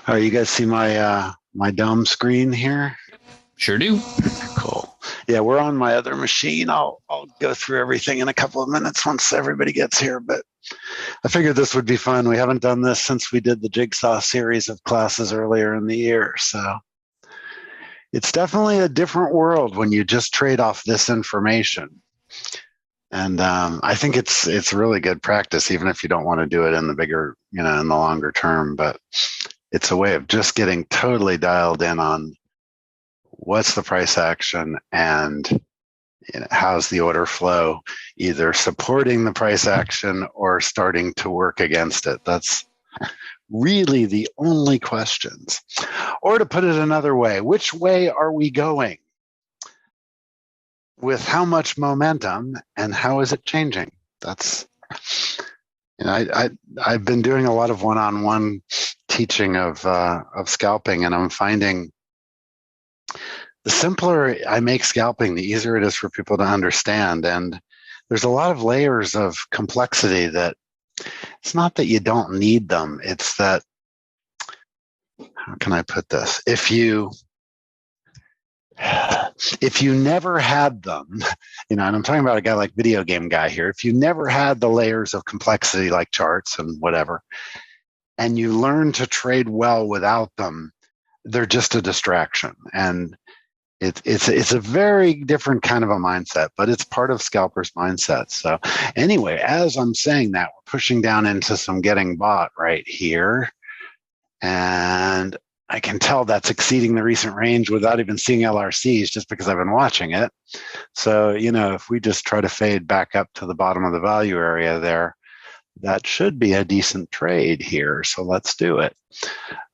All right, you guys see my dome screen here? Sure do. Cool. Yeah, we're on my other machine. I'll go through everything in a couple of minutes once everybody gets here, but I figured this would be fun. We haven't done this since we did the Jigsaw series of classes earlier in the year, so it's definitely a different world when you just trade off this information. And I think it's really good practice, even if you don't want to do it in the bigger, in the longer term. But it's a way of just getting totally dialed in on what's the price action and how's the order flow, either supporting the price action or starting to work against it. That's really the only questions. Or to put it another way, which way are we going? With how much momentum and how is it changing? That's, I've been doing a lot of one-on-one teaching of scalping, and I'm finding the simpler I make scalping, the easier it is for people to understand. And there's a lot of layers of complexity that it's not that you don't need them. It's that, how can I put this? If you never had them, and I'm talking about a guy like video game guy here, if you never had the layers of complexity like charts and whatever, and you learn to trade well without them, they're just a distraction. And it's a very different kind of a mindset, but it's part of Scalper's mindset. So anyway, as I'm saying that, we're pushing down into some getting bought right here. And I can tell that's exceeding the recent range without even seeing LRCs, just because I've been watching it. So, if we just try to fade back up to the bottom of the value area there, that should be a decent trade here. So let's do it.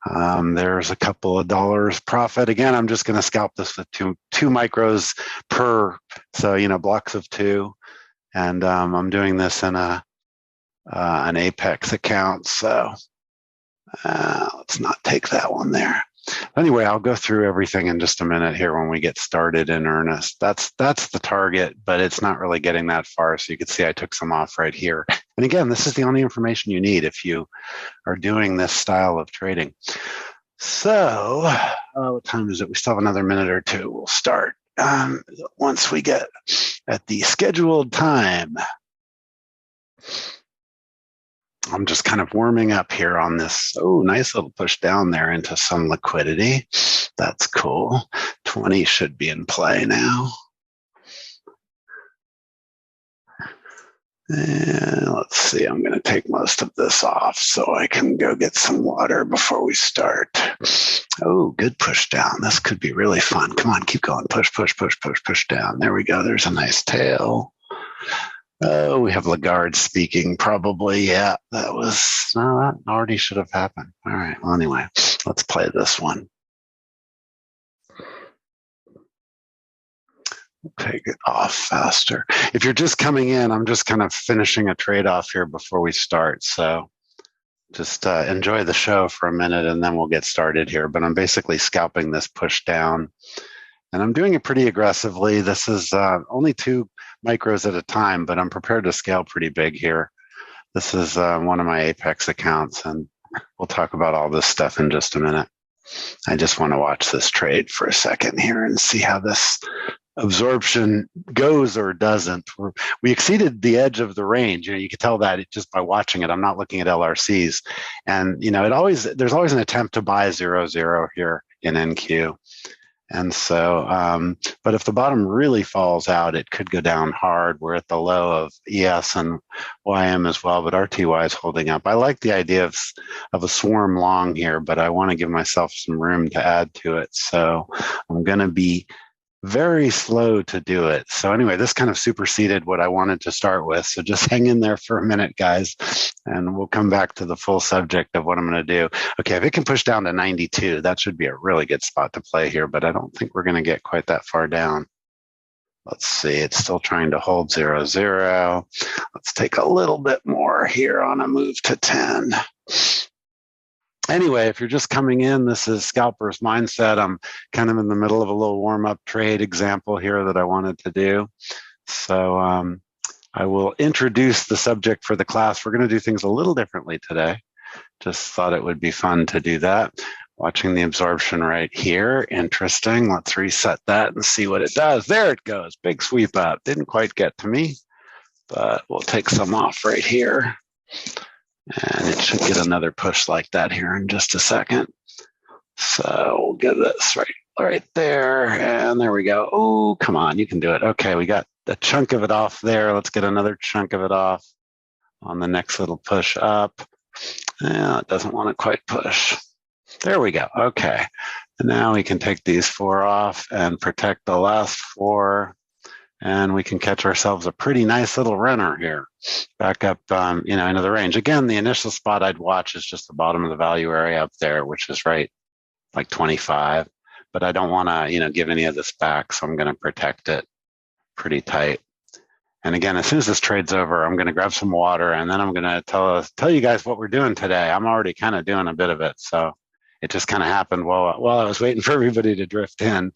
There's a couple of dollars profit. Again, I'm just going to scalp this with two micros per, so, blocks of two. And I'm doing this in an Apex account. So let's not take that one there. Anyway, I'll go through everything in just a minute here when we get started in earnest. That's the target, but it's not really getting that far. So you can see I took some off right here. And again, this is the only information you need if you are doing this style of trading. So what time is it? We still have another minute or two. We'll start once we get at the scheduled time. I'm just kind of warming up here on this. Oh, nice little push down there into some liquidity. That's cool. 20 should be in play now. And let's see, I'm going to take most of this off so I can go get some water before we start. Oh, good push down. This could be really fun. Come on, keep going. Push, push, push, push, push down. There we go. There's a nice tail. Oh, we have Lagarde speaking, probably. Yeah, that already should have happened. All right. Well, anyway, let's play this one. Take it off faster. If you're just coming in, I'm just kind of finishing a trade off here before we start. So just enjoy the show for a minute and then we'll get started here. But I'm basically scalping this push down. And I'm doing it pretty aggressively. This is only 2 micros at a time, but I'm prepared to scale pretty big here. This is one of my Apex accounts, and we'll talk about all this stuff in just a minute. I just want to watch this trade for a second here and see how this absorption goes or doesn't. We exceeded the edge of the range. You can tell that just by watching it. I'm not looking at LRCs. And, there's always an attempt to buy 0-0 here in NQ. And so, but if the bottom really falls out, it could go down hard. We're at the low of ES and YM as well, but RTY is holding up. I like the idea of a swarm long here, but I want to give myself some room to add to it. So I'm going to be very slow to do it. So anyway, this kind of superseded what I wanted to start with. So just hang in there for a minute, guys, and we'll come back to the full subject of what I'm going to do. Okay, if it can push down to 92, that should be a really good spot to play here, but I don't think we're going to get quite that far down. Let's see, it's still trying to hold 0-0. Let's take a little bit more here on a move to 10. Anyway, if you're just coming in, this is Scalper's Mindset. I'm kind of in the middle of a little warm-up trade example here that I wanted to do. So I will introduce the subject for the class. We're going to do things a little differently today. Just thought it would be fun to do that. Watching the absorption right here. Interesting. Let's reset that and see what it does. There it goes. Big sweep up. Didn't quite get to me, but we'll take some off right here. And it should get another push like that here in just a second. So we'll get this right there. And there we go. Oh, come on. You can do it. Okay, we got a chunk of it off there. Let's get another chunk of it off on the next little push up. Yeah, it doesn't want to quite push. There we go. Okay. And now we can take these 4 off and protect the last 4. And we can catch ourselves a pretty nice little runner here back up, into the range. Again, the initial spot I'd watch is just the bottom of the value area up there, which is right like 25. But I don't want to, give any of this back. So I'm going to protect it pretty tight. And again, as soon as this trade's over, I'm going to grab some water and then I'm going to tell you guys what we're doing today. I'm already kind of doing a bit of it. So it just kind of happened while I was waiting for everybody to drift in,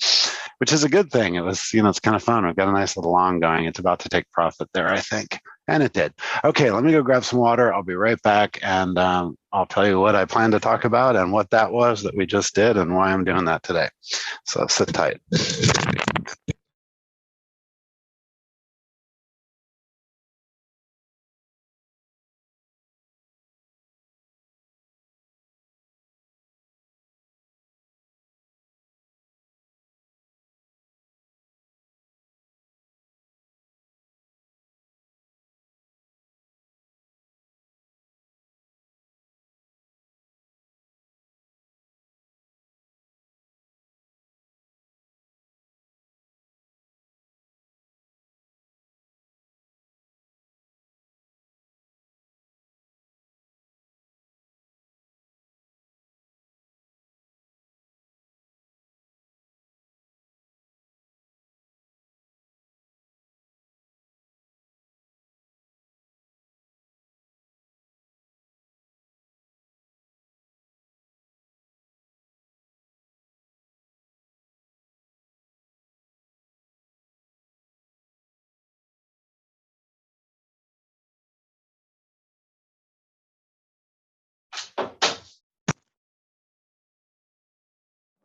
which is a good thing. It was, it's kind of fun. We've got a nice little long going. It's about to take profit there, I think. And it did. Okay, let me go grab some water. I'll be right back. And I'll tell you what I plan to talk about and what that was that we just did and why I'm doing that today. So sit tight.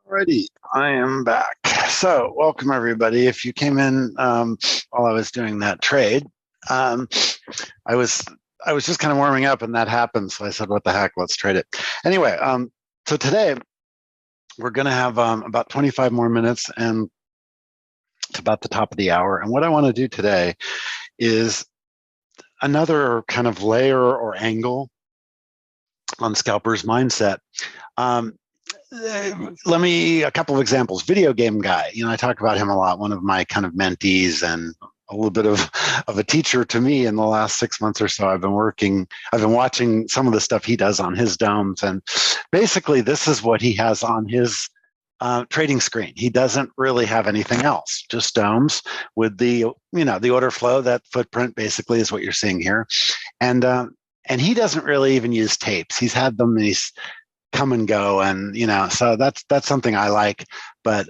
Alrighty, I am back. So welcome everybody. If you came in while I was doing that trade, I was just kind of warming up and that happened. So I said, what the heck, let's trade it. Anyway, so today we're going to have about 25 more minutes and it's about the top of the hour. And what I want to do today is another kind of layer or angle on Scalper's mindset. A couple of examples. Video game guy. I talk about him a lot. One of my kind of mentees and a little bit of a teacher to me in the last 6 months or so. I've been watching some of the stuff he does on his domes. And basically this is what he has on his trading screen. He doesn't really have anything else, just domes with the order flow. That footprint basically is what you're seeing here. And he doesn't really even use tapes. He's had them and he's come and go, and so that's something I like. But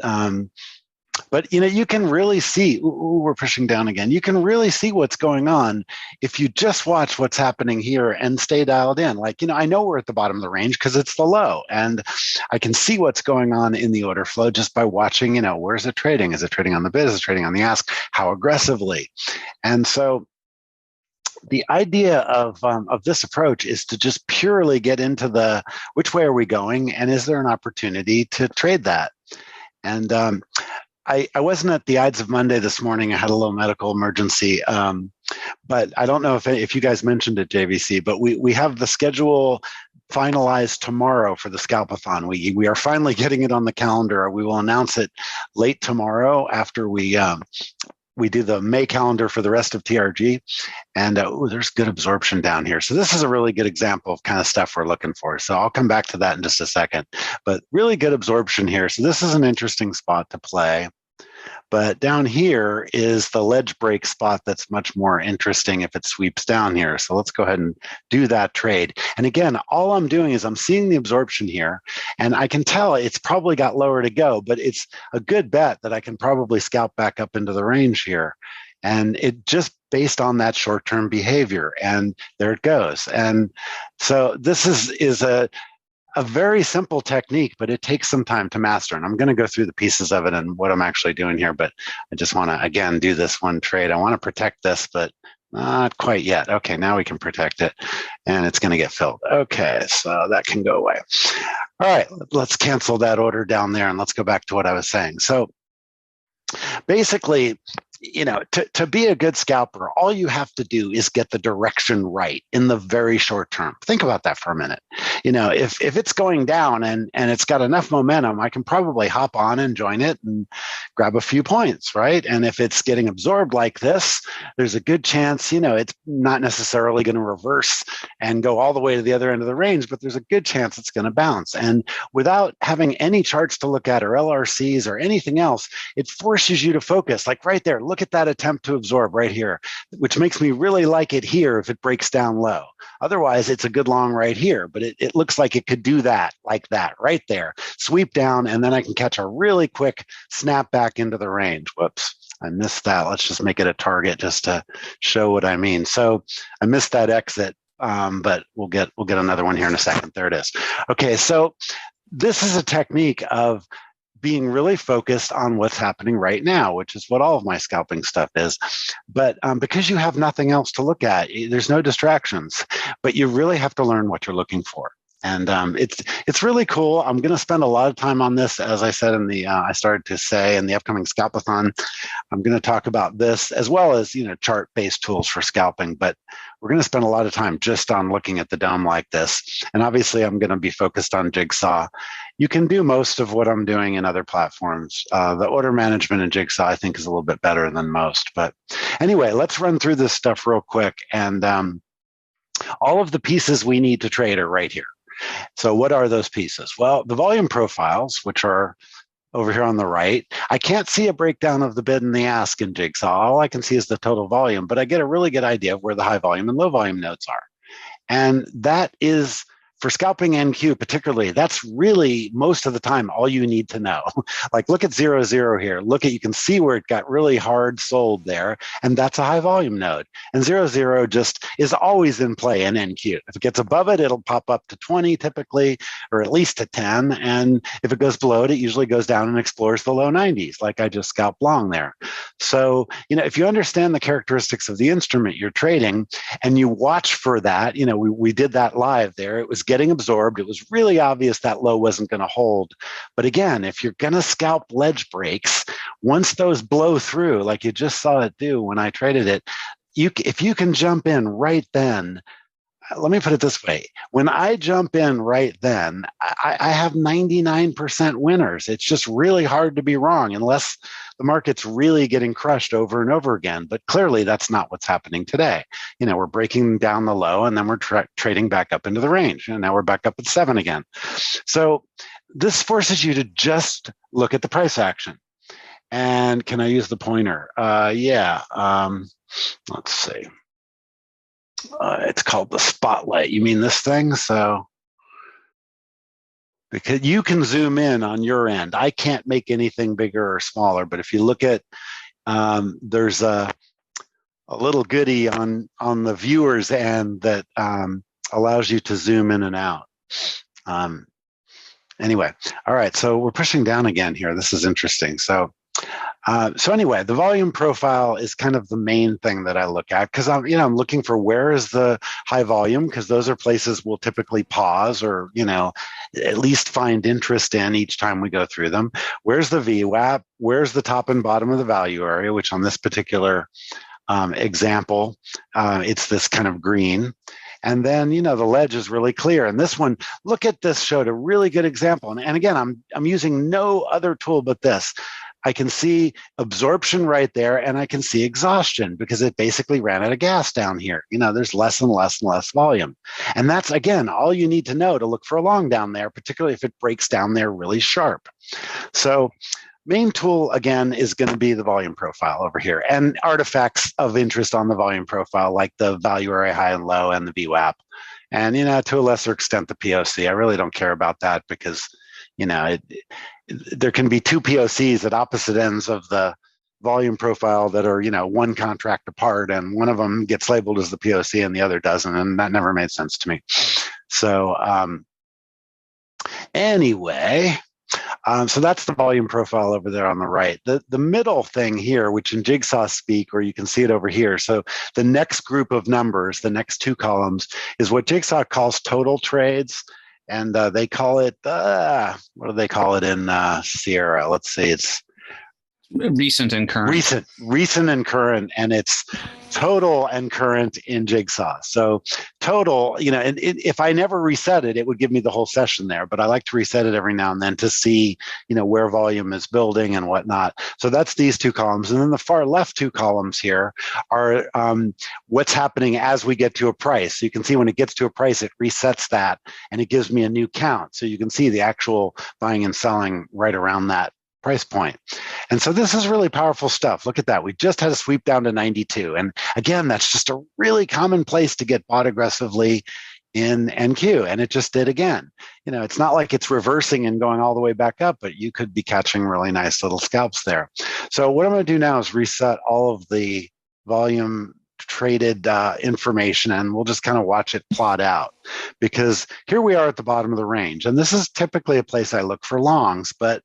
you can really see. We're pushing down again. You can really see what's going on if you just watch what's happening here and stay dialed in. I know we're at the bottom of the range because it's the low, and I can see what's going on in the order flow just by watching. Where's it trading? Is it trading on the bid? Is it trading on the ask? How aggressively? And so the idea of this approach is to just purely get into the which way are we going, and is there an opportunity to trade that? And I wasn't at the Ides of Monday this morning. I had a little medical emergency, but I don't know if you guys mentioned it, JVC. But we have the schedule finalized tomorrow for the Scalpathon. We are finally getting it on the calendar. We will announce it late tomorrow after we do the May calendar for the rest of TRG, and there's good absorption down here. So this is a really good example of kind of stuff we're looking for. So I'll come back to that in just a second, but really good absorption here. So this is an interesting spot to play. But down here is the ledge break spot that's much more interesting if it sweeps down here. So let's go ahead and do that trade. And again, all I'm doing is I'm seeing the absorption here, and I can tell it's probably got lower to go, but it's a good bet that I can probably scalp back up into the range here. And it just based on that short-term behavior, and there it goes. And so this is a a very simple technique, but it takes some time to master. And I'm going to go through the pieces of it and what I'm actually doing here. But I just want to, again, do this one trade. I want to protect this, but not quite yet. Okay, now we can protect it and it's going to get filled. Okay, so that can go away. All right, let's cancel that order down there and let's go back to what I was saying. So basically, to be a good scalper, all you have to do is get the direction right in the very short term. Think about that for a minute. If it's going down and it's got enough momentum, I can probably hop on and join it and grab a few points, right? And if it's getting absorbed like this, there's a good chance, it's not necessarily going to reverse and go all the way to the other end of the range, but there's a good chance it's going to bounce. And without having any charts to look at or LRCs or anything else, it forces you to focus, like right there. Look at that attempt to absorb right here, which makes me really like it here if it breaks down low. Otherwise, it's a good long right here, but it looks like it could do that, like that, right there. Sweep down, and then I can catch a really quick snap back into the range. Whoops, I missed that. Let's just make it a target just to show what I mean. So I missed that exit, but we'll get another one here in a second. There it is. Okay, so this is a technique of being really focused on what's happening right now, which is what all of my scalping stuff is. But because you have nothing else to look at, there's no distractions, but you really have to learn what you're looking for. And it's really cool. I'm going to spend a lot of time on this, as I said I started to say in the upcoming Scalpathon. I'm going to talk about this as well as chart-based tools for scalping. But we're going to spend a lot of time just on looking at the DOM like this. And obviously, I'm going to be focused on Jigsaw. You can do most of what I'm doing in other platforms. The order management in Jigsaw, I think, is a little bit better than most. But anyway, let's run through this stuff real quick. And all of the pieces we need to trade are right here. So what are those pieces? Well, the volume profiles, which are over here on the right, I can't see a breakdown of the bid and the ask in Jigsaw. All I can see is the total volume, but I get a really good idea of where the high volume and low volume nodes are. And that is, for scalping NQ particularly, that's really most of the time all you need to know. Like look at 0, 0 here. You can see where it got really hard sold there, and that's a high volume node. And 0, 0 just is always in play in NQ. If it gets above it, it'll pop up to 20 typically, or at least to 10. And if it goes below it, it usually goes down and explores the low 90s, like I just scalped long there. So, if you understand the characteristics of the instrument you're trading and you watch for that, we did that live there. It was getting absorbed. It was really obvious that low wasn't going to hold. But again, if you're going to scalp ledge breaks, once those blow through, like you just saw it do when I traded it, if you can jump in right then, let me put it this way. When I jump in right then, I have 99% winners. It's just really hard to be wrong unless the market's really getting crushed over and over again. But clearly, that's not what's happening today. We're breaking down the low and then we're trading back up into the range. And now we're back up at 7 again. So this forces you to just look at the price action. And can I use the pointer? Yeah. Let's see. It's called the spotlight. You mean this thing? So, because you can zoom in on your end. I can't make anything bigger or smaller, but if you look at, there's a little goodie on the viewer's end that allows you to zoom in and out. Anyway, all right, so we're pushing down again here. This is interesting. So anyway, the volume profile is kind of the main thing that I look at because I'm looking for where is the high volume, because those are places we'll typically pause or, at least find interest in each time we go through them. Where's the VWAP? Where's the top and bottom of the value area, which on this particular example, it's this kind of green. And then, the ledge is really clear. And this one, look at this, showed a really good example. And again, I'm using no other tool but this. I can see absorption right there, and I can see exhaustion because it basically ran out of gas down here. There's less and less and less volume. And that's, again, all you need to know to look for a long down there, particularly if it breaks down there really sharp. So main tool, again, is going to be the volume profile over here and artifacts of interest on the volume profile, like the value area high and low and the VWAP. And, to a lesser extent, the POC. I really don't care about that because, there can be two POCs at opposite ends of the volume profile that are, one contract apart, and one of them gets labeled as the POC and the other doesn't. And that never made sense to me. So Anyway, so that's the volume profile over there on the right. The middle thing here, which in Jigsaw speak, or you can see it over here. So the next group of numbers, the next two columns, is what Jigsaw calls total trades. And they call it, what do they call it in Sierra? Let's see, it's Recent and current. recent and current, and it's total and current in Jigsaw. So total, and if I never reset it, it would give me the whole session there. But I like to reset it every now and then to see, where volume is building and whatnot. So that's these two columns, and then the far left two columns here are what's happening as we get to a price. So you can see when it gets to a price, it resets that, and it gives me a new count. So you can see the actual buying and selling right around that price point. And so this is really powerful stuff. Look at that. We just had a sweep down to 92. And again, that's just a really common place to get bought aggressively in NQ. And it just did again. It's not like it's reversing and going all the way back up, but you could be catching really nice little scalps there. So what I'm going to do now is reset all of the volume traded information, and we'll just kind of watch it plot out, because here we are at the bottom of the range. And this is typically a place I look for longs, but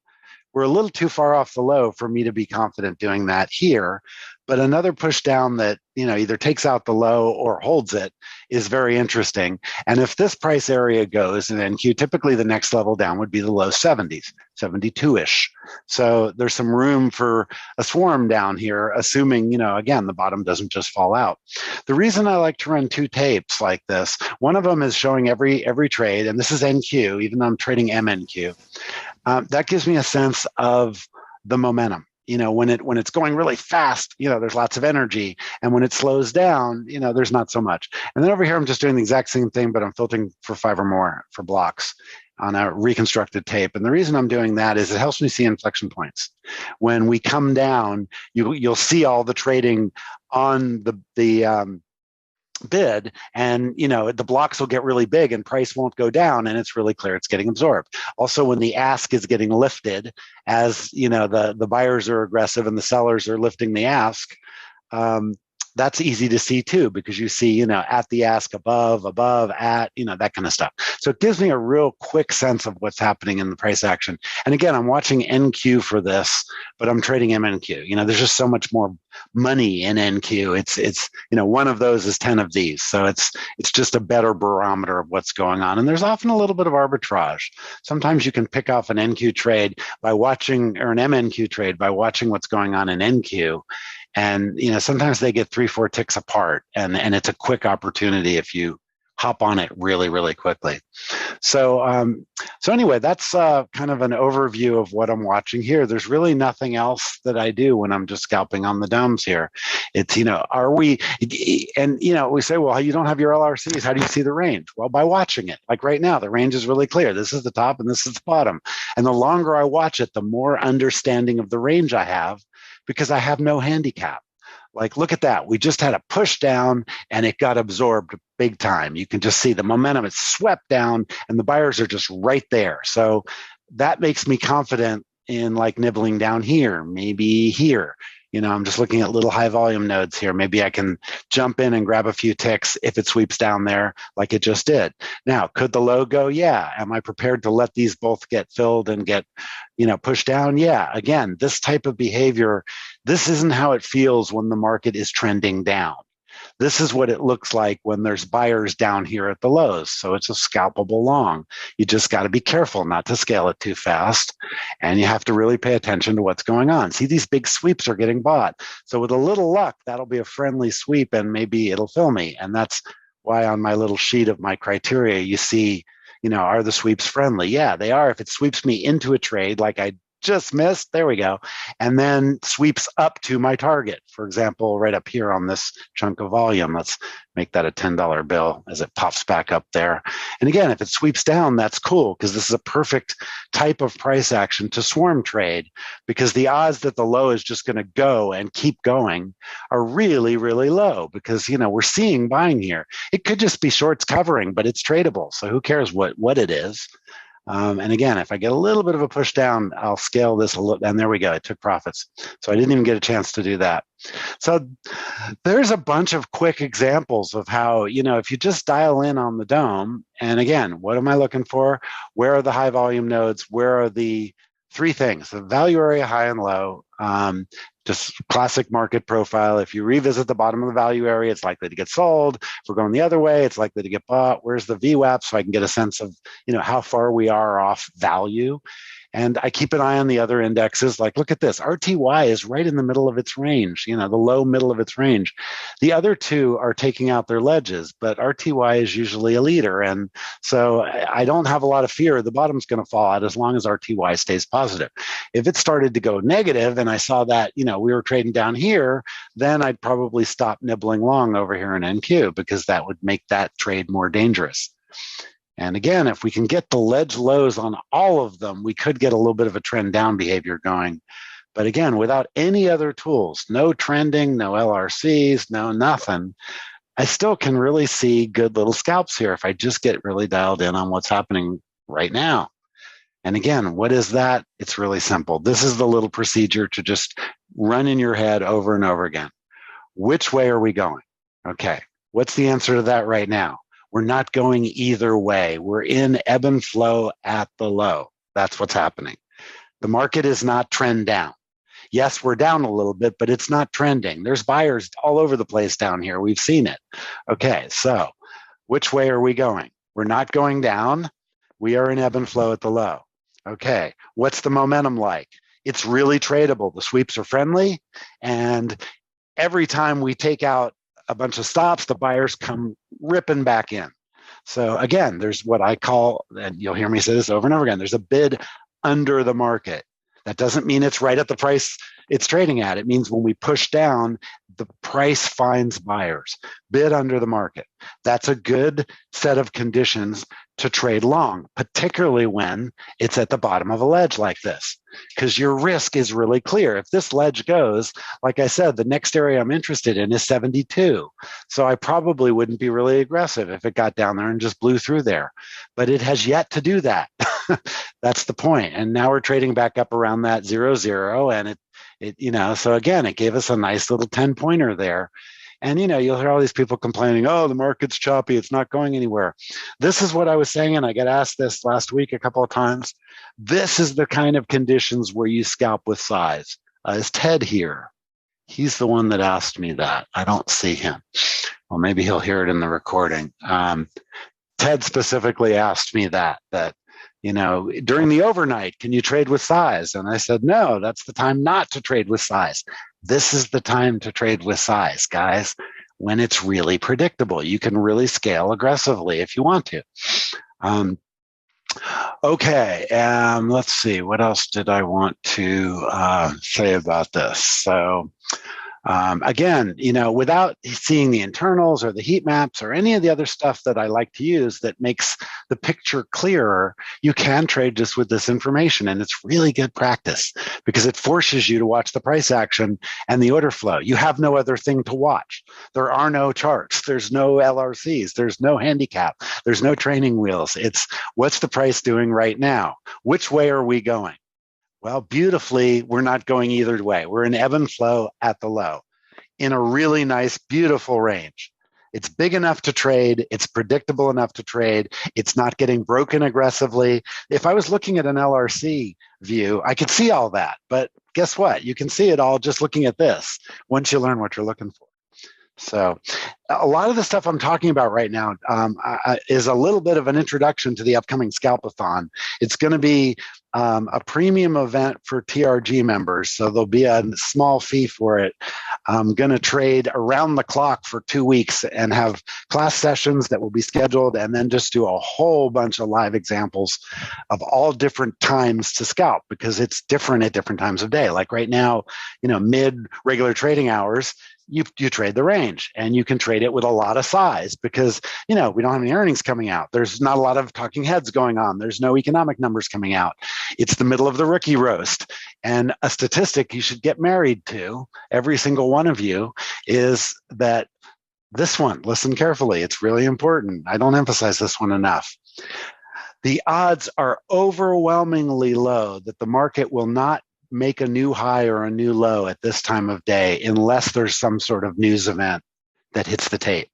we're a little too far off the low for me to be confident doing that here. But another push down that, either takes out the low or holds it is very interesting. And if this price area goes in NQ, typically the next level down would be the low 70s, 72-ish. So there's some room for a swarm down here, assuming, again, the bottom doesn't just fall out. The reason I like to run two tapes like this, one of them is showing every trade, and this is NQ, even though I'm trading MNQ. That gives me a sense of the momentum. When it's going really fast, there's lots of energy. And when it slows down, there's not so much. And then over here, I'm just doing the exact same thing, but I'm filtering for 5 or more for blocks on a reconstructed tape. And the reason I'm doing that is it helps me see inflection points. When we come down, you'll see all the trading on the bid, and the blocks will get really big and price won't go down, and it's really clear it's getting absorbed. Also, when the ask is getting lifted, as the buyers are aggressive and the sellers are lifting the ask, that's easy to see too, because you see, at the ask, above, at, that kind of stuff. So it gives me a real quick sense of what's happening in the price action. And again, I'm watching NQ for this, but I'm trading MNQ. There's just so much more money in NQ. It's one of those is 10 of these. So it's just a better barometer of what's going on. And there's often a little bit of arbitrage. Sometimes you can pick off an NQ trade by watching, or an MNQ trade by watching what's going on in NQ. And sometimes they get 3-4 ticks apart, and it's a quick opportunity if you hop on it really, really quickly. So anyway, that's kind of an overview of what I'm watching here. There's really nothing else that I do when I'm just scalping on the dumbs here. It's, are we, and, we say, well, you don't have your LRCs. How do you see the range? Well, by watching it. Like right now, the range is really clear. This is the top and this is the bottom. And the longer I watch it, the more understanding of the range I have, because I have no handicap. Like, look at that. We just had a push down and it got absorbed big time. You can just see the momentum. It's swept down and the buyers are just right there. So that makes me confident in like nibbling down here, maybe here. I'm just looking at little high volume nodes here. Maybe I can jump in and grab a few ticks if it sweeps down there like it just did. Now, could the low go? Yeah. Am I prepared to let these both get filled and get, pushed down? Yeah. Again, this type of behavior, this isn't how it feels when the market is trending down. This is what it looks like when there's buyers down here at the lows. So it's a scalpable long. You just got to be careful not to scale it too fast. And you have to really pay attention to what's going on. See, these big sweeps are getting bought. So with a little luck, that'll be a friendly sweep and maybe it'll fill me. And that's why on my little sheet of my criteria, you see, are the sweeps friendly? Yeah, they are. If it sweeps me into a trade like I just missed, there we go, and then sweeps up to my target. For example, right up here on this chunk of volume, let's make that a $10 bill as it pops back up there. And again, if it sweeps down, that's cool, because this is a perfect type of price action to swarm trade, because the odds that the low is just going to go and keep going are really, really low, because we're seeing buying here. It could just be shorts covering, but it's tradable, so who cares what it is. And again, if I get a little bit of a push down, I'll scale this a little. And there we go. I took profits. So I didn't even get a chance to do that. So there's a bunch of quick examples of how, if you just dial in on the DOM, and again, what am I looking for? Where are the high volume nodes? Where are the three things? The value area, high and low. Just classic market profile. If you revisit the bottom of the value area, it's likely to get sold. If we're going the other way, it's likely to get bought. Where's the VWAP? So I can get a sense of, how far we are off value. And I keep an eye on the other indexes. Like, look at this. RTY is right in the middle of its range, the low middle of its range. The other two are taking out their ledges, but RTY is usually a leader. And so I don't have a lot of fear the bottom's going to fall out as long as RTY stays positive. If it started to go negative and I saw that, we were trading down here, then I'd probably stop nibbling long over here in NQ because that would make that trade more dangerous. And again, if we can get the ledge lows on all of them, we could get a little bit of a trend down behavior going. But again, without any other tools, no trending, no LRCs, no nothing, I still can really see good little scalps here if I just get really dialed in on what's happening right now. And again, what is that? It's really simple. This is the little procedure to just run in your head over and over again. Which way are we going? Okay, what's the answer to that right now? We're not going either way. We're in ebb and flow at the low. That's what's happening. The market is not trend down. Yes, we're down a little bit, but it's not trending. There's buyers all over the place down here. We've seen it. Okay, so which way are we going? We're not going down. We are in ebb and flow at the low. Okay, what's the momentum like? It's really tradable. The sweeps are friendly, and every time we take out a bunch of stops, the buyers come ripping back in. So again, there's what I call, and you'll hear me say this over and over again, there's a bid under the market. That doesn't mean it's right at the price it's trading at. It means when we push down, the price finds buyers. Bid under the market. That's a good set of conditions to trade long, particularly when it's at the bottom of a ledge like this, because your risk is really clear. If this ledge goes, like I said, the next area I'm interested in is 72. So I probably wouldn't be really aggressive if it got down there and just blew through there. But it has yet to do that. That's the point. And now we're trading back up around that 0-0, and so again, it gave us a nice little 10-pointer there. And, you'll hear all these people complaining, oh, the market's choppy, it's not going anywhere. This is what I was saying, and I got asked this last week a couple of times. This is the kind of conditions where you scalp with size. Is Ted here? He's the one that asked me that. I don't see him. Well, maybe he'll hear it in the recording. Ted specifically asked me that during the overnight, can you trade with size? And I said, no, that's the time not to trade with size. This is the time to trade with size, guys, when it's really predictable. You can really scale aggressively if you want to. Okay, let's see. What else did I want to say about this? So again, without seeing the internals or the heat maps or any of the other stuff that I like to use that makes the picture clearer, you can trade just with this information. And it's really good practice because it forces you to watch the price action and the order flow. You have no other thing to watch. There are no charts. There's no LRCs. There's no handicap. There's no training wheels. It's what's the price doing right now? Which way are we going? Well, beautifully, we're not going either way. We're in ebb and flow at the low in a really nice, beautiful range. It's big enough to trade. It's predictable enough to trade. It's not getting broken aggressively. If I was looking at an LRC view, I could see all that. But guess what? You can see it all just looking at this once you learn what you're looking for. So a lot of the stuff I'm talking about right now is a little bit of an introduction to the upcoming Scalpathon. It's going to be a premium event for TRG members, so there'll be a small fee for it. I'm going to trade around the clock for 2 weeks and have class sessions that will be scheduled, and then just do a whole bunch of live examples of all different times to scalp, because it's different at different times of day. Like right now, mid regular trading hours, you trade the range, and you can trade it with a lot of size because, we don't have any earnings coming out. There's not a lot of talking heads going on. There's no economic numbers coming out. It's the middle of the rookie roast. And a statistic you should get married to, every single one of you, is that this one, listen carefully. It's really important. I don't emphasize this one enough. The odds are overwhelmingly low that the market will not make a new high or a new low at this time of day unless there's some sort of news event that hits the tape.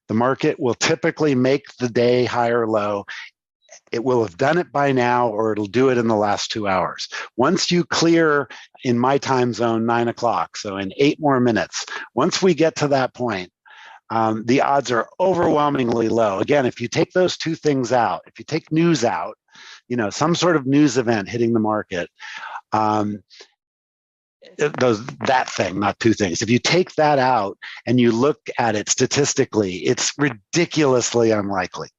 The market will typically make the day high or low. It will have done it by now, or it'll do it in the last 2 hours. Once you clear in my time zone, 9 o'clock, so in 8 more minutes, once we get to that point, the odds are overwhelmingly low. Again, if you take those two things out, if you take news out, some sort of news event hitting the market, that thing, not two things. If you take that out and you look at it statistically, it's ridiculously unlikely.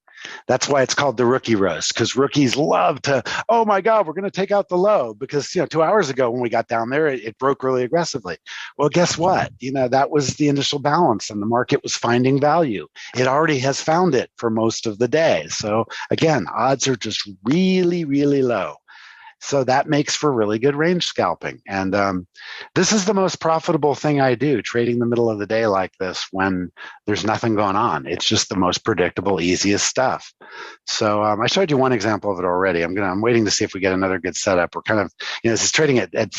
That's why it's called the rookie roast, because rookies love to, oh my God, we're going to take out the low because, 2 hours ago when we got down there, it broke really aggressively. Well, guess what? That was the initial balance and the market was finding value. It already has found it for most of the day. So again, odds are just really, really low. So that makes for really good range scalping. And this is the most profitable thing I do, trading the middle of the day like this when there's nothing going on. It's just the most predictable, easiest stuff. So I showed you one example of it already. I'm waiting to see if we get another good setup. We're kind of, this is trading at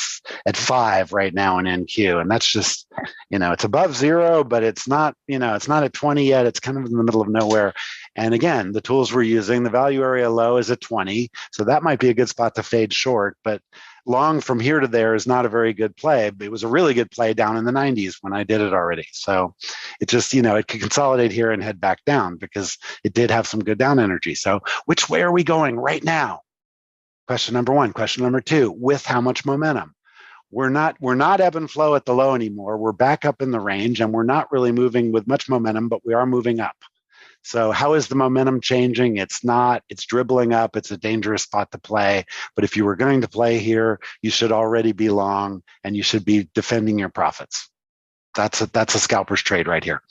5 right now in NQ. And that's just, it's above 0, but it's not, it's not at 20 yet. It's kind of in the middle of nowhere. And again, the tools we're using, the value area low is at 20. So that might be a good spot to fade short, but long from here to there is not a very good play. It was a really good play down in the 90s when I did it already. So it just, it could consolidate here and head back down because it did have some good down energy. So which way are we going right now? Question number 1. Question number 2, with how much momentum? We're not ebb and flow at the low anymore. We're back up in the range and we're not really moving with much momentum, but we are moving up. So how is the momentum changing? It's dribbling up. It's a dangerous spot to play. But if you were going to play here, you should already be long and you should be defending your profits. That's a scalper's trade right here.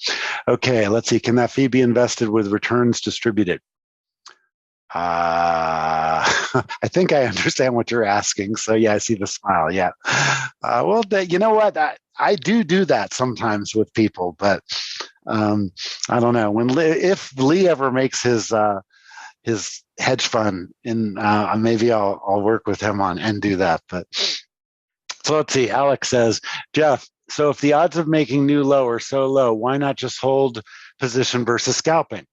Okay, let's see. Can that fee be invested with returns distributed? I think I understand what you're asking. So yeah, I see the smile. Yeah. Well, you know what? I do that sometimes with people, but I don't know if Lee ever makes his hedge fund, maybe I'll work with him on and do that. But so let's see. Alex says, Jeff, so if the odds of making new low are so low, why not just hold position versus scalping?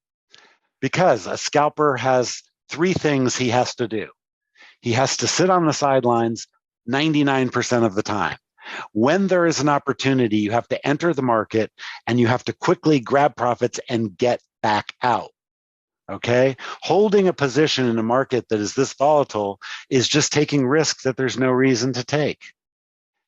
Because a scalper has 3 things he has to do. He has to sit on the sidelines 99% of the time. When there is an opportunity, you have to enter the market and you have to quickly grab profits and get back out. Okay? Holding a position in a market that is this volatile is just taking risks that there's no reason to take.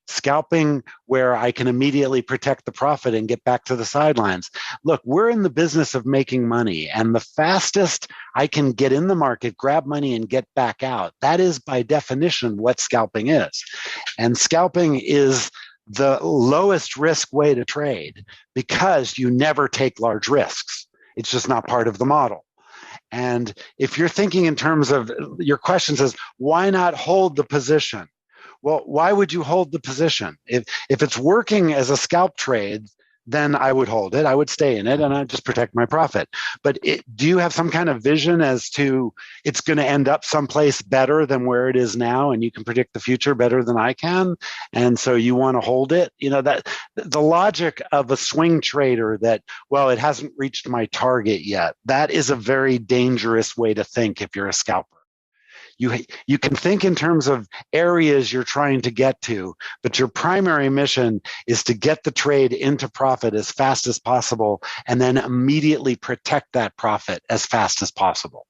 Scalping, where I can immediately protect the profit and get back to the sidelines. Look, we're in the business of making money, and the fastest I can get in the market, grab money, and get back out, that is by definition what scalping is. And scalping is the lowest risk way to trade because you never take large risks. It's just not part of the model. And if you're thinking in terms of, your question says, why not hold the position? Well, why would you hold the position? If it's working as a scalp trade, then I would hold it. I would stay in it and I'd just protect my profit. But do you have some kind of vision as to it's going to end up someplace better than where it is now, and you can predict the future better than I can, and so you want to hold it? That the logic of a swing trader that, well, it hasn't reached my target yet, that is a very dangerous way to think if you're a scalper. You can think in terms of areas you're trying to get to, but your primary mission is to get the trade into profit as fast as possible and then immediately protect that profit as fast as possible.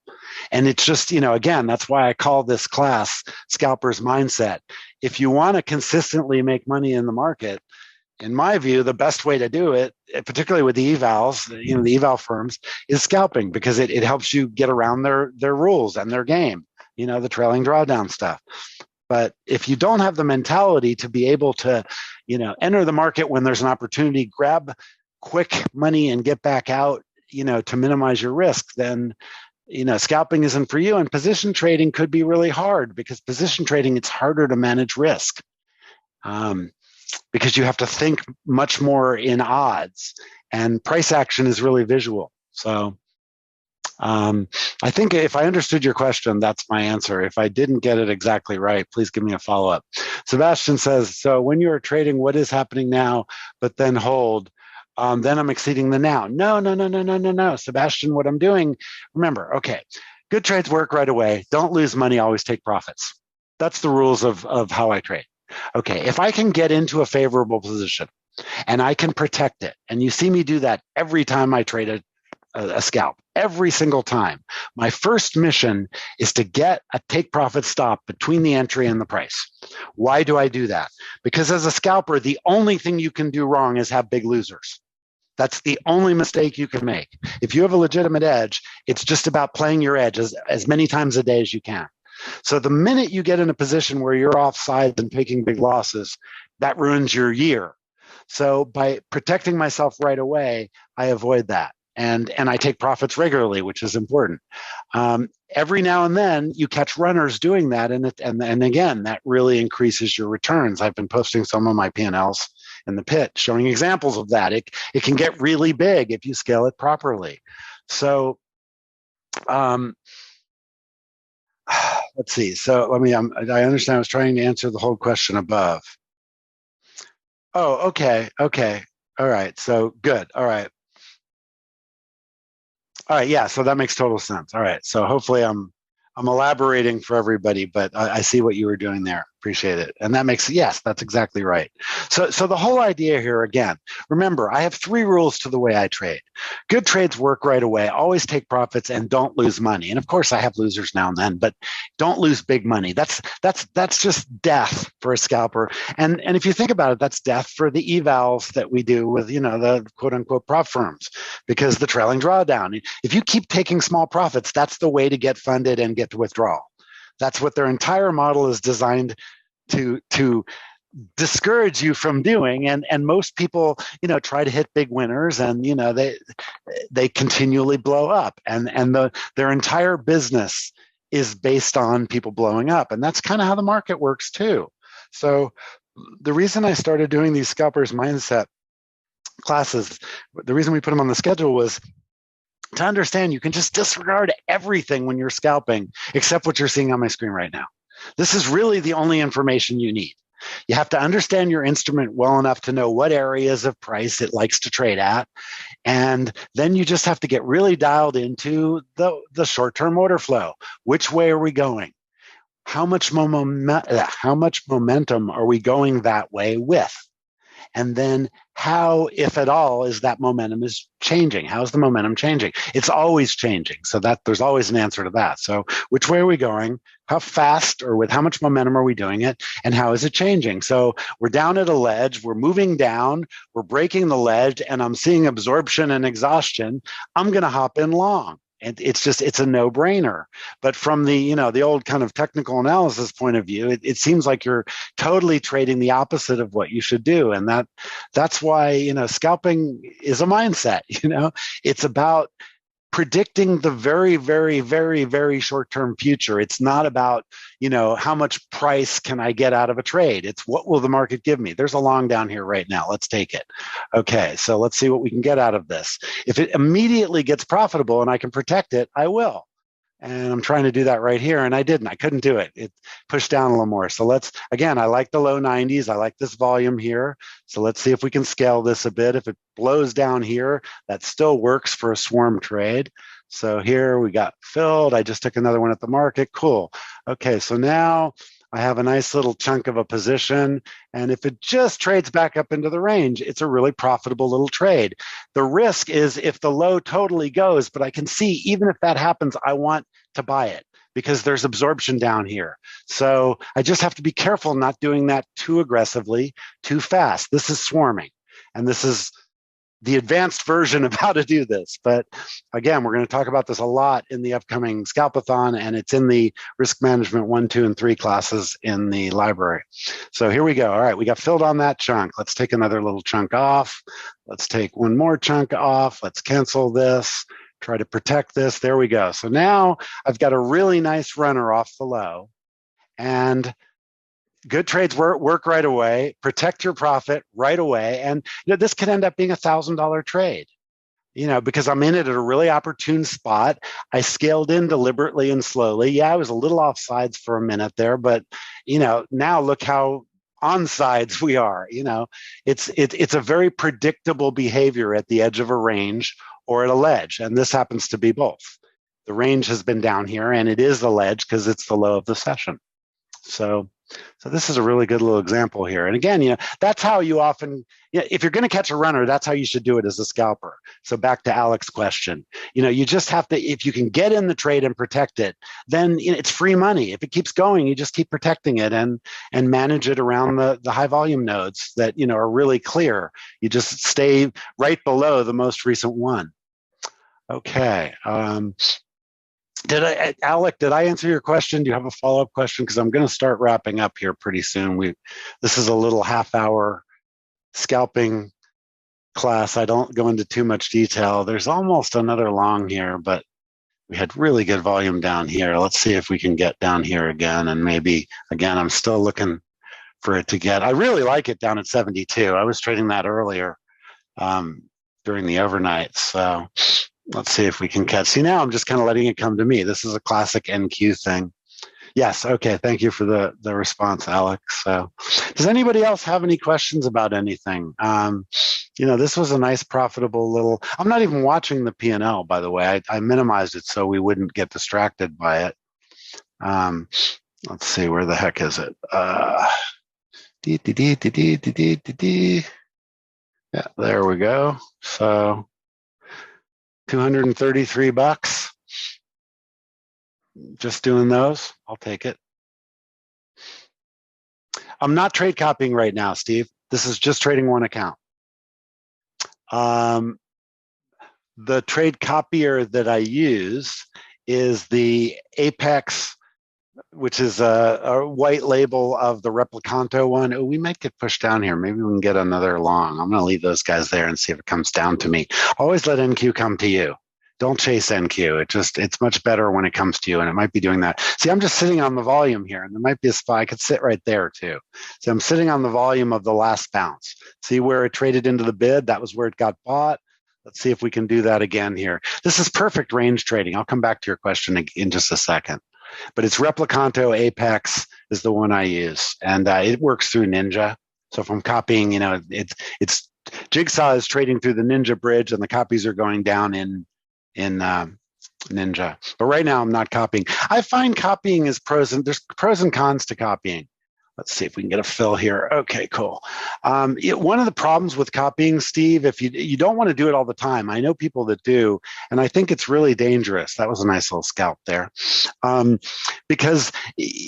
And it's just, again, that's why I call this class Scalper's Mindset. If you want to consistently make money in the market, in my view, the best way to do it, particularly with the evals, the eval firms, is scalping, because it helps you get around their rules and their game. The trailing drawdown stuff. But if you don't have the mentality to be able to, enter the market when there's an opportunity, grab quick money and get back out, to minimize your risk, then, scalping isn't for you. And position trading could be really hard, because position trading, it's harder to manage risk. Because you have to think much more in odds, and price action is really visual. So I think if I understood your question, that's my answer. If I didn't get it exactly right, please give me a follow-up. Sebastian says, so when you are trading, what is happening now, but then hold, then I'm exceeding the now. No, no, no, no, no, no, no. Sebastian, what I'm doing, remember, okay, good trades work right away. Don't lose money, always take profits. That's the rules of how I trade. Okay, if I can get into a favorable position and I can protect it, and you see me do that every time I trade a scalp, every single time. My first mission is to get a take profit stop between the entry and the price. Why do I do that? Because as a scalper, the only thing you can do wrong is have big losers. That's the only mistake you can make. If you have a legitimate edge, it's just about playing your edge as many times a day as you can. So the minute you get in a position where you're offside and taking big losses, that ruins your year. So by protecting myself right away, I avoid that. And I take profits regularly, which is important. Every now and then you catch runners doing that, and again, that really increases your returns. I've been posting some of my P&Ls in the pit, showing examples of that. It can get really big if you scale it properly. So let's see. So I understand. I was trying to answer the whole question above. Oh, okay. All right. So good. All right. Yeah. So that makes total sense. All right. So hopefully I'm elaborating for everybody, but I see what you were doing there. Appreciate it. And that makes, yes, that's exactly right. So the whole idea here, again, remember, I have 3 rules to the way I trade. Good trades work right away. Always take profits and don't lose money. And of course, I have losers now and then, but don't lose big money. That's just death for a scalper. And if you think about it, that's death for the evals that we do with, the quote unquote prop firms, because the trailing drawdown. If you keep taking small profits, that's the way to get funded and get to withdrawal. That's what their entire model is designed to discourage you from doing. And most people, try to hit big winners, and they continually blow up. And their entire business is based on people blowing up. And that's kind of how the market works too. So the reason I started doing these scalpers mindset classes, the reason we put them on the schedule was to understand you can just disregard everything when you're scalping, except what you're seeing on my screen right now. This is really the only information you need. You have to understand your instrument well enough to know what areas of price it likes to trade at. And then you just have to get really dialed into the short-term order flow. Which way are we going? How much momentum are we going that way with? And then how, if at all, is that momentum is changing? How's the momentum changing? It's always changing. So that there's always an answer to that. So which way are we going? How fast or with how much momentum are we doing it? And how is it changing? So we're down at a ledge, we're moving down, we're breaking the ledge, and I'm seeing absorption and exhaustion. I'm going to hop in long. And it's a no-brainer. But from the old kind of technical analysis point of view, it seems like you're totally trading the opposite of what you should do. And that's why, scalping is a mindset. It's about predicting the very, very, very, very short-term future. It's not about, how much price can I get out of a trade? It's what will the market give me? There's a long down here right now. Let's take it. Okay, so let's see what we can get out of this. If it immediately gets profitable and I can protect it, I will. And I'm trying to do that right here, and I didn't. I couldn't do it. It pushed down a little more. So I like the low 90s. I like this volume here. So let's see if we can scale this a bit. If it blows down here, that still works for a swarm trade. So here we got filled. I just took another one at the market. Cool. Okay, so now I have a nice little chunk of a position. And if it just trades back up into the range, it's a really profitable little trade. The risk is if the low totally goes, but I can see even if that happens, I want to buy it because there's absorption down here. So I just have to be careful not doing that too aggressively, too fast. This is swarming. And this is the advanced version of how to do this. But again, we're going to talk about this a lot in the upcoming Scalpathon, and it's in the risk management 1, 2, and 3 classes in the library. So here we go. All right, we got filled on that chunk. Let's take another little chunk off. Let's take one more chunk off. Let's cancel this, try to protect this. There we go. So now I've got a really nice runner off the low, and good trades work right away. Protect your profit right away. And this could end up being $1,000 trade. because I'm in it at a really opportune spot. I scaled in deliberately and slowly. Yeah, I was a little off sides for a minute there, but now look how on sides we are. It's a very predictable behavior at the edge of a range or at a ledge, and this happens to be both. The range has been down here, and it is the ledge because it's the low of the session. So this is a really good little example here. And again, that's how you often, if you're going to catch a runner, that's how you should do it as a scalper. So back to Alex's question, you just have to, if you can get in the trade and protect it, then it's free money. If it keeps going, you just keep protecting it and manage it around the high volume nodes that, are really clear. You just stay right below the most recent one. Okay. Alec, did I answer your question? Do you have a follow-up question? Because I'm going to start wrapping up here pretty soon. This is a little half-hour scalping class. I don't go into too much detail. There's almost another long here, but we had really good volume down here. Let's see if we can get down here again. And maybe, again, I'm still looking for it to get. I really like it down at 72. I was trading that earlier during the overnight. So let's see if we can catch. See, now I'm just kind of letting it come to me. This is a classic NQ thing. Yes. Okay. Thank you for the response, Alex. So does anybody else have any questions about anything? This was a nice, profitable little, I'm not even watching the P&L, by the way. I minimized it so we wouldn't get distracted by it. Let's see, where the heck is it? Yeah, there we go. So $233. Just doing those. I'll take it. I'm not trade copying right now, Steve. This is just trading one account. The trade copier that I use is the Apex, which is a white label of the Replicanto one. Oh, we might get pushed down here. Maybe we can get another long. I'm going to leave those guys there and see if it comes down to me. Always let NQ come to you. Don't chase NQ. It's much better when it comes to you, and it might be doing that. See, I'm just sitting on the volume here, and there might be a spot. I could sit right there too. So I'm sitting on the volume of the last bounce. See where it traded into the bid? That was where it got bought. Let's see if we can do that again here. This is perfect range trading. I'll come back to your question in just a second. But it's Replicanto Apex is the one I use, and it works through Ninja. So if I'm copying, it's Jigsaw is trading through the Ninja bridge, and the copies are going down in Ninja. But right now I'm not copying. I find copying is there's pros and cons to copying. Let's see if we can get a fill here. Okay, cool. One of the problems with copying, Steve, if you don't want to do it all the time, I know people that do, and I think it's really dangerous. That was a nice little scalp there. Because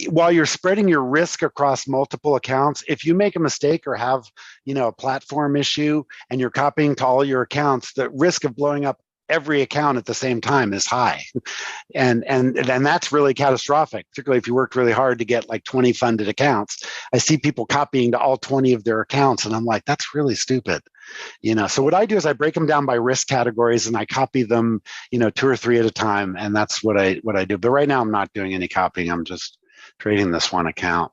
while you're spreading your risk across multiple accounts, if you make a mistake or have, a platform issue and you're copying to all your accounts, the risk of blowing up every account at the same time is high. And that's really catastrophic, particularly if you worked really hard to get like 20 funded accounts. I see people copying to all 20 of their accounts, and I'm like, that's really stupid. So what I do is I break them down by risk categories and I copy them, 2 or 3 at a time. And that's what I do. But right now I'm not doing any copying. I'm just trading this one account.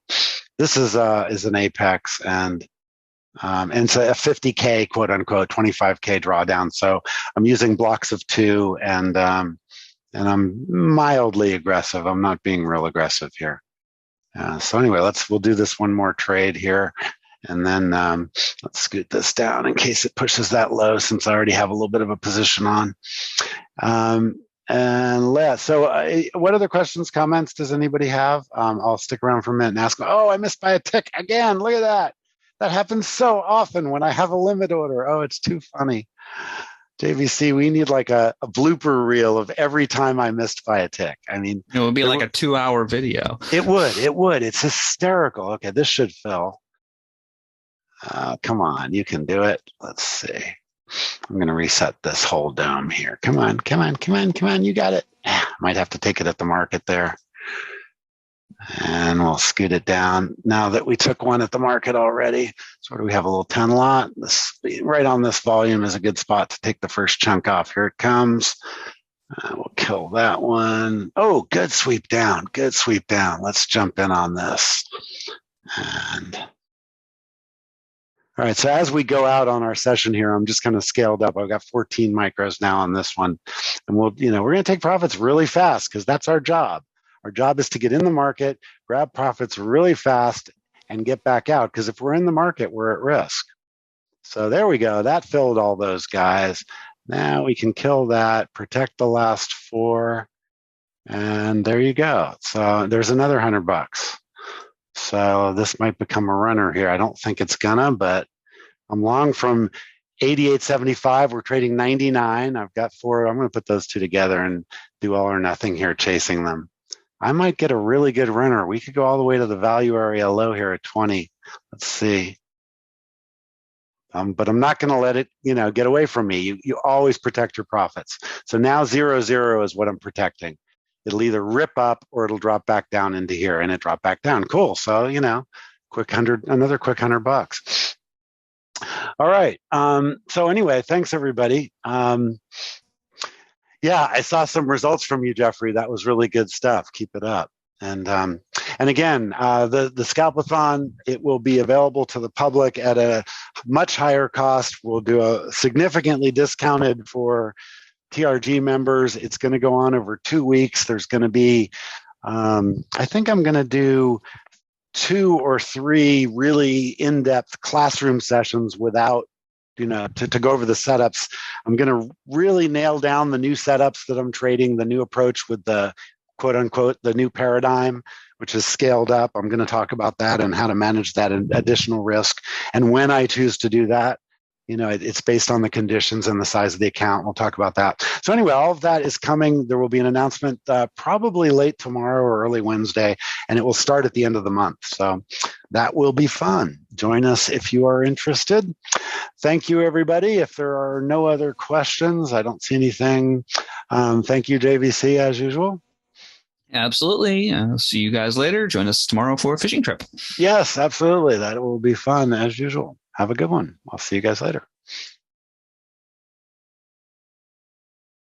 This is an Apex, and it's a 50K, quote unquote, 25K drawdown. So I'm using blocks of 2, and I'm mildly aggressive. I'm not being real aggressive here. So anyway, we'll do this one more trade here, and then let's scoot this down in case it pushes that low, since I already have a little bit of a position on. So what other questions, comments does anybody have? I'll stick around for a minute and ask. Oh, I missed by a tick again. Look at that. That happens so often when I have a limit order. Oh, it's too funny. JVC, we need like a blooper reel of every time I missed by a tick. I mean, it would be like a 2-hour video. It would. It's hysterical. Okay, this should fill. Come on, you can do it. Let's see. I'm going to reset this whole dome here. Come on. You got it. Might have to take it at the market there. And we'll scoot it down now that we took one at the market already. So do we have? A little 10 lot. This right on this volume is a good spot to take the first chunk off. Here it comes. We'll kill that one. Oh, good sweep down. Let's jump in on this. And All right. So as we go out on our session here, I'm just kind of scaled up. I've got 14 micros now on this one. And we're going to take profits really fast because that's our job. Our job is to get in the market, grab profits really fast, and get back out. Because if we're in the market, we're at risk. So there we go. That filled all those guys. Now we can kill that, protect the last 4. And there you go. So there's another $100. So this might become a runner here. I don't think it's gonna, but I'm long from 88.75. We're trading 99. I've got 4. I'm going to put those two together and do all or nothing here, chasing them. I might get a really good runner. We could go all the way to the value area low here at 20. Let's see. But I'm not going to let it, get away from me. You always protect your profits. So now 0.0 is what I'm protecting. It'll either rip up or it'll drop back down into here, and it dropped back down. Cool. So another quick $100. All right. So anyway, thanks everybody. Yeah, I saw some results from you, Jeffrey. That was really good stuff. Keep it up. And again, the Scalpathon, it will be available to the public at a much higher cost. We'll do a significantly discounted for TRG members. It's going to go on over 2 weeks. There's going to be, I think I'm going to do 2 or 3 really in-depth classroom sessions without, to go over the setups. I'm going to really nail down the new setups that I'm trading, the new approach with the quote unquote, the new paradigm, which is scaled up. I'm going to talk about that and how to manage that additional risk. And when I choose to do that, it's based on the conditions and the size of the account. We'll talk about that. So anyway, all of that is coming. There will be an announcement probably late tomorrow or early Wednesday, and it will start at the end of the month. So that will be fun. Join us if you are interested. Thank you, everybody. If there are no other questions, I don't see anything. Thank you, JVC, as usual. Absolutely. See you guys later. Join us tomorrow for a fishing trip. Yes, absolutely. That will be fun as usual. Have a good one. I'll see you guys later.